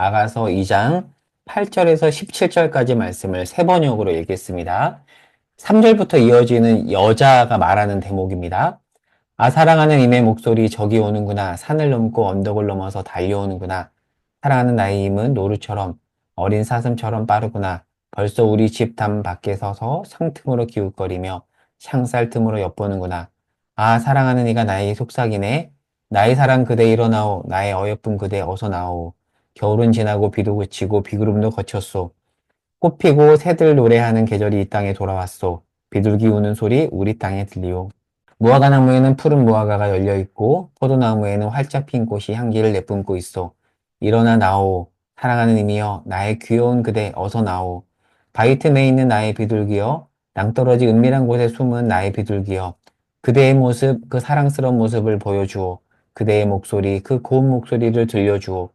아가서 2장 8절에서 17절까지 말씀을 세 번역으로 읽겠습니다. 3절부터 이어지는 여자가 말하는 대목입니다. 아, 사랑하는 이의 목소리 저기 오는구나. 산을 넘고 언덕을 넘어서 달려오는구나. 사랑하는 나의 힘은 노루처럼 어린 사슴처럼 빠르구나. 벌써 우리 집 담 밖에 서서 상틈으로 기웃거리며 창살 틈으로 엿보는구나. 아, 사랑하는 이가 나의 속삭이네. 나의 사랑 그대 일어나오. 나의 어여쁜 그대 어서 나오. 겨울은 지나고 비도 그치고 비구름도 거쳤소. 꽃 피고 새들 노래하는 계절이 이 땅에 돌아왔소. 비둘기 우는 소리 우리 땅에 들리오. 무화과 나무에는 푸른 무화과가 열려 있고 포도나무에는 활짝 핀 꽃이 향기를 내뿜고 있어. 일어나 나오. 사랑하는 이미여 나의 귀여운 그대 어서 나오. 바위 틈에 있는 나의 비둘기여 낭떠러지 은밀한 곳에 숨은 나의 비둘기여 그대의 모습 그 사랑스러운 모습을 보여주오. 그대의 목소리 그 고운 목소리를 들려주오.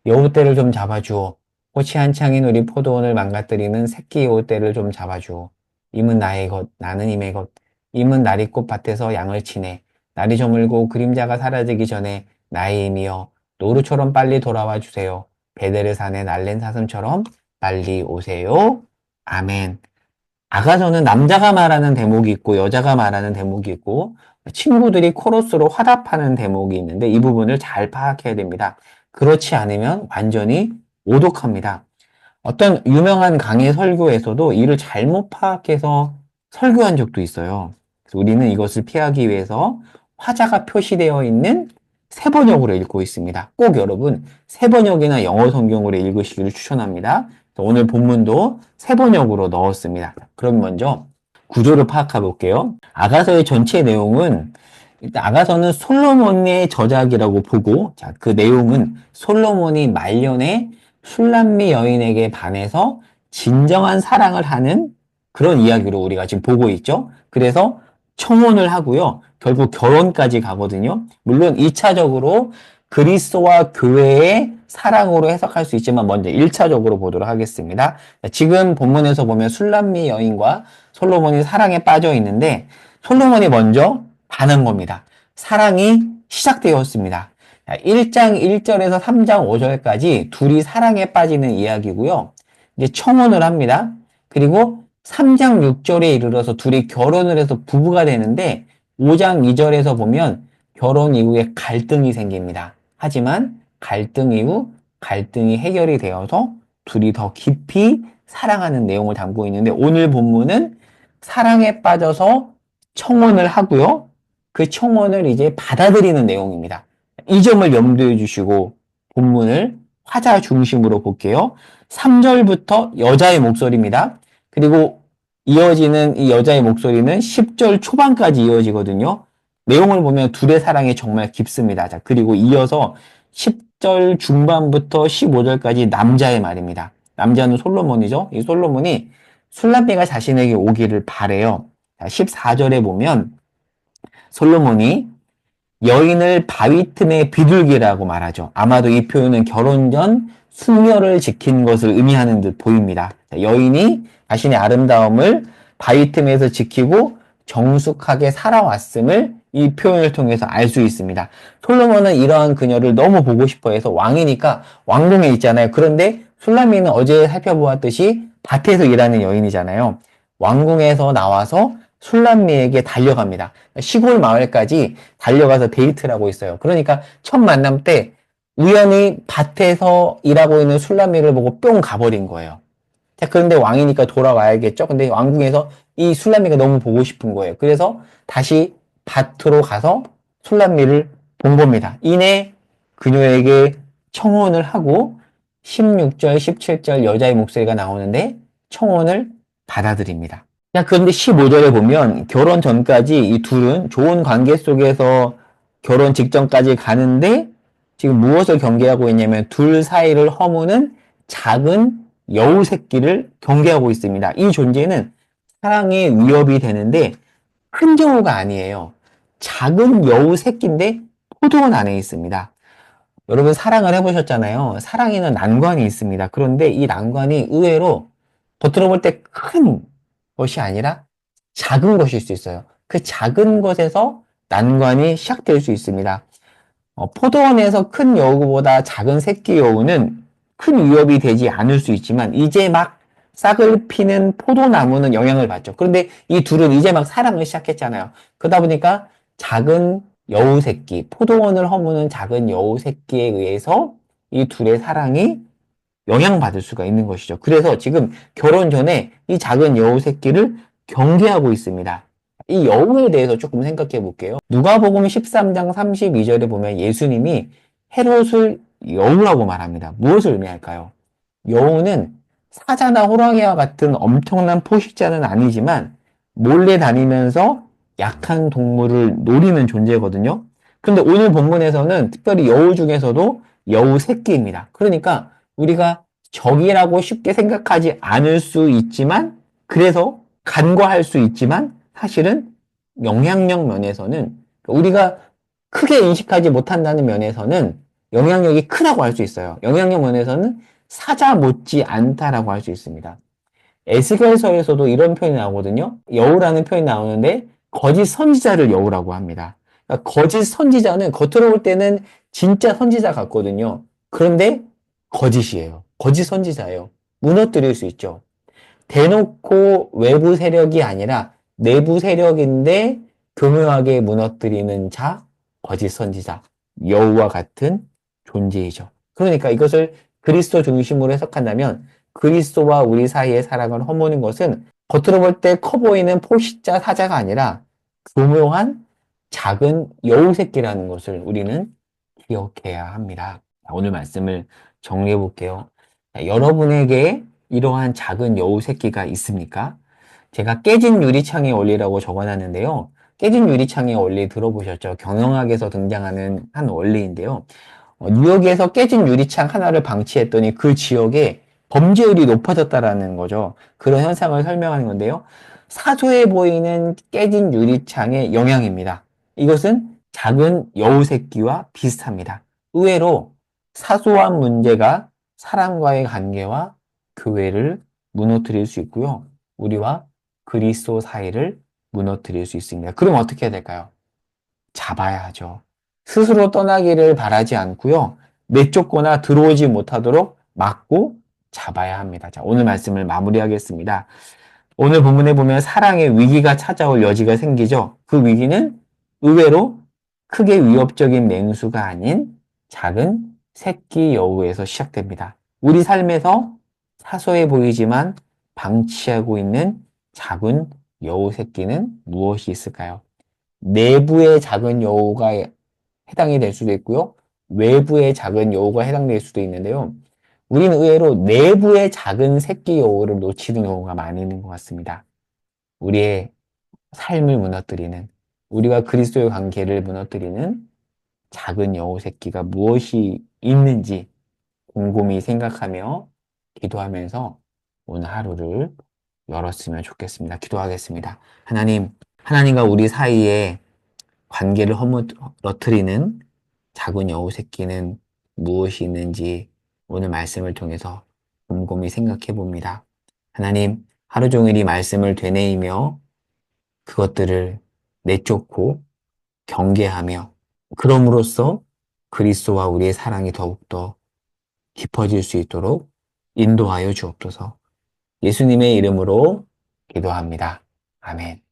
여우떼를 좀 잡아주오. 꽃이 한창인 우리 포도원을 망가뜨리는 새끼 여우떼를 좀 잡아주오. 임은 나의 것 나는 임의 것 임은 나리꽃 밭에서 양을 치네. 날이 저물고 그림자가 사라지기 전에 나의 임이여 노루처럼 빨리 돌아와 주세요. 베데르산의 날랜 사슴처럼 빨리 오세요. 아멘. 아가서는 남자가 말하는 대목이 있고 여자가 말하는 대목이 있고 친구들이 코러스로 화답하는 대목이 있는데 이 부분을 잘 파악해야 됩니다. 그렇지 않으면 완전히 오독합니다. 어떤 유명한 강의 설교에서도 이를 잘못 파악해서 설교한 적도 있어요. 그래서 우리는 이것을 피하기 위해서 화자가 표시되어 있는 세번역으로 읽고 있습니다. 꼭 여러분 세번역이나 영어 성경으로 읽으시기를 추천합니다. 오늘 본문도 세번역으로 넣었습니다. 그럼 먼저 구조를 파악해 볼게요. 아가서의 전체 내용은 일단 아가서는 솔로몬의 저작이라고 보고 그 내용은 솔로몬이 말년에 술람미 여인에게 반해서 진정한 사랑을 하는 그런 이야기로 우리가 지금 보고 있죠. 그래서 청혼을 하고요. 결국 결혼까지 가거든요. 물론 2차적으로 그리스도와 교회의 사랑으로 해석할 수 있지만 먼저 1차적으로 보도록 하겠습니다. 지금 본문에서 보면 술람미 여인과 솔로몬이 사랑에 빠져 있는데 솔로몬이 먼저 반한 겁니다. 사랑이 시작되었습니다. 1장 1절에서 3장 5절까지 둘이 사랑에 빠지는 이야기고요. 이제 청혼을 합니다. 그리고 3장 6절에 이르러서 둘이 결혼을 해서 부부가 되는데 5장 2절에서 보면 결혼 이후에 갈등이 생깁니다. 하지만 갈등 이후 갈등이 해결이 되어서 둘이 더 깊이 사랑하는 내용을 담고 있는데 오늘 본문은 사랑에 빠져서 청혼을 하고요. 그 청혼을 이제 받아들이는 내용입니다. 이 점을 염두에 주시고 본문을 화자 중심으로 볼게요. 3절부터 여자의 목소리입니다. 그리고 이어지는 이 여자의 목소리는 10절 초반까지 이어지거든요. 내용을 보면 둘의 사랑이 정말 깊습니다. 자, 그리고 이어서 10절 중반부터 15절까지 남자의 말입니다. 남자는 솔로몬이죠. 이 솔로몬이 술람미가 자신에게 오기를 바래요. 14절에 보면 솔로몬이 여인을 바위 틈에 비둘기라고 말하죠. 아마도 이 표현은 결혼 전 숙녀를 지킨 것을 의미하는 듯 보입니다. 여인이 자신의 아름다움을 바위 틈에서 지키고 정숙하게 살아왔음을 이 표현을 통해서 알 수 있습니다. 솔로몬은 이러한 그녀를 너무 보고 싶어 해서 왕이니까 왕궁에 있잖아요. 그런데 술라미는 어제 살펴보았듯이 밭에서 일하는 여인이잖아요. 왕궁에서 나와서 술람미에게 달려갑니다. 시골 마을까지 달려가서 데이트를 하고 있어요. 그러니까 첫 만남 때 우연히 밭에서 일하고 있는 술람미를 보고 뿅 가버린 거예요. 자, 그런데 왕이니까 돌아와야겠죠? 근데 왕궁에서 이 술람미가 너무 보고 싶은 거예요. 그래서 다시 밭으로 가서 술람미를 본 겁니다. 이내 그녀에게 청혼을 하고 16절, 17절 여자의 목소리가 나오는데 청혼을 받아들입니다. 자, 그런데 15절에 보면 결혼 전까지 이 둘은 좋은 관계 속에서 결혼 직전까지 가는데 지금 무엇을 경계하고 있냐면 둘 사이를 허무는 작은 여우 새끼를 경계하고 있습니다. 이 존재는 사랑의 위협이 되는데 큰 경우가 아니에요. 작은 여우 새끼인데 포도원 안에 있습니다. 여러분 사랑을 해보셨잖아요. 사랑에는 난관이 있습니다. 그런데 이 난관이 의외로 겉으로 볼 때 큰 것이 아니라 작은 것일 수 있어요. 그 작은 것에서 난관이 시작될 수 있습니다. 포도원에서 큰 여우보다 작은 새끼 여우는 큰 위협이 되지 않을 수 있지만 이제 막 싹을 피는 포도나무는 영향을 받죠. 그런데 이 둘은 이제 막 사랑을 시작했잖아요. 그러다 보니까 작은 여우 새끼, 포도원을 허무는 작은 여우 새끼에 의해서 이 둘의 사랑이 영향받을 수가 있는 것이죠. 그래서 지금 결혼 전에 이 작은 여우 새끼를 경계하고 있습니다. 이 여우에 대해서 조금 생각해 볼게요. 누가복음 13장 32절에 보면 예수님이 헤롯을 여우라고 말합니다. 무엇을 의미할까요? 여우는 사자나 호랑이와 같은 엄청난 포식자는 아니지만 몰래 다니면서 약한 동물을 노리는 존재거든요. 그런데 오늘 본문에서는 특별히 여우 중에서도 여우 새끼입니다. 그러니까 우리가 적이라고 쉽게 생각하지 않을 수 있지만 그래서 간과할 수 있지만 사실은 영향력 면에서는 우리가 크게 인식하지 못한다는 면에서는 영향력이 크다고 할 수 있어요. 영향력 면에서는 사자 못지 않다라고 할 수 있습니다. 에스겔서에서도 이런 표현이 나오거든요. 여우라는 표현이 나오는데 거짓 선지자를 여우라고 합니다. 그러니까 거짓 선지자는 겉으로 볼 때는 진짜 선지자 같거든요. 그런데 거짓이에요. 거짓 선지자예요. 무너뜨릴 수 있죠. 대놓고 외부 세력이 아니라 내부 세력인데 교묘하게 무너뜨리는 자, 거짓 선지자, 여우와 같은 존재이죠. 그러니까 이것을 그리스도 중심으로 해석한다면 그리스도와 우리 사이의 사랑을 허무는 것은 겉으로 볼 때 커 보이는 포식자 사자가 아니라 교묘한 작은 여우 새끼라는 것을 우리는 기억해야 합니다. 오늘 말씀을 정리해 볼게요. 여러분에게 이러한 작은 여우 새끼가 있습니까? 제가 깨진 유리창의 원리라고 적어놨는데요. 깨진 유리창의 원리 들어보셨죠? 경영학에서 등장하는 한 원리인데요. 뉴욕에서 깨진 유리창 하나를 방치했더니 그 지역에 범죄율이 높아졌다라는 거죠. 그런 현상을 설명하는 건데요. 사소해 보이는 깨진 유리창의 영향입니다. 이것은 작은 여우 새끼와 비슷합니다. 의외로 사소한 문제가 사람과의 관계와 교회를 무너뜨릴 수 있고요. 우리와 그리스도 사이를 무너뜨릴 수 있습니다. 그럼 어떻게 해야 될까요? 잡아야 하죠. 스스로 떠나기를 바라지 않고요. 내쫓거나 들어오지 못하도록 막고 잡아야 합니다. 자, 오늘 말씀을 마무리하겠습니다. 오늘 본문에 보면 사랑의 위기가 찾아올 여지가 생기죠. 그 위기는 의외로 크게 위협적인 맹수가 아닌 작은 새끼 여우에서 시작됩니다. 우리 삶에서 사소해 보이지만 방치하고 있는 작은 여우 새끼는 무엇이 있을까요? 내부의 작은 여우가 해당이 될 수도 있고요. 외부의 작은 여우가 해당될 수도 있는데요. 우리는 의외로 내부의 작은 새끼 여우를 놓치는 경우가 많이 있는 것 같습니다. 우리의 삶을 무너뜨리는, 우리가 그리스도의 관계를 무너뜨리는 작은 여우 새끼가 무엇이 있는지 곰곰이 생각하며 기도하면서 오늘 하루를 열었으면 좋겠습니다. 기도하겠습니다. 하나님, 하나님과 우리 사이에 관계를 허물어뜨리는 작은 여우 새끼는 무엇이 있는지 오늘 말씀을 통해서 곰곰이 생각해 봅니다. 하나님, 하루 종일 이 말씀을 되뇌이며 그것들을 내쫓고 경계하며 그럼으로써 그리스도와 우리의 사랑이 더욱더 깊어질 수 있도록 인도하여 주옵소서. 예수님의 이름으로 기도합니다. 아멘.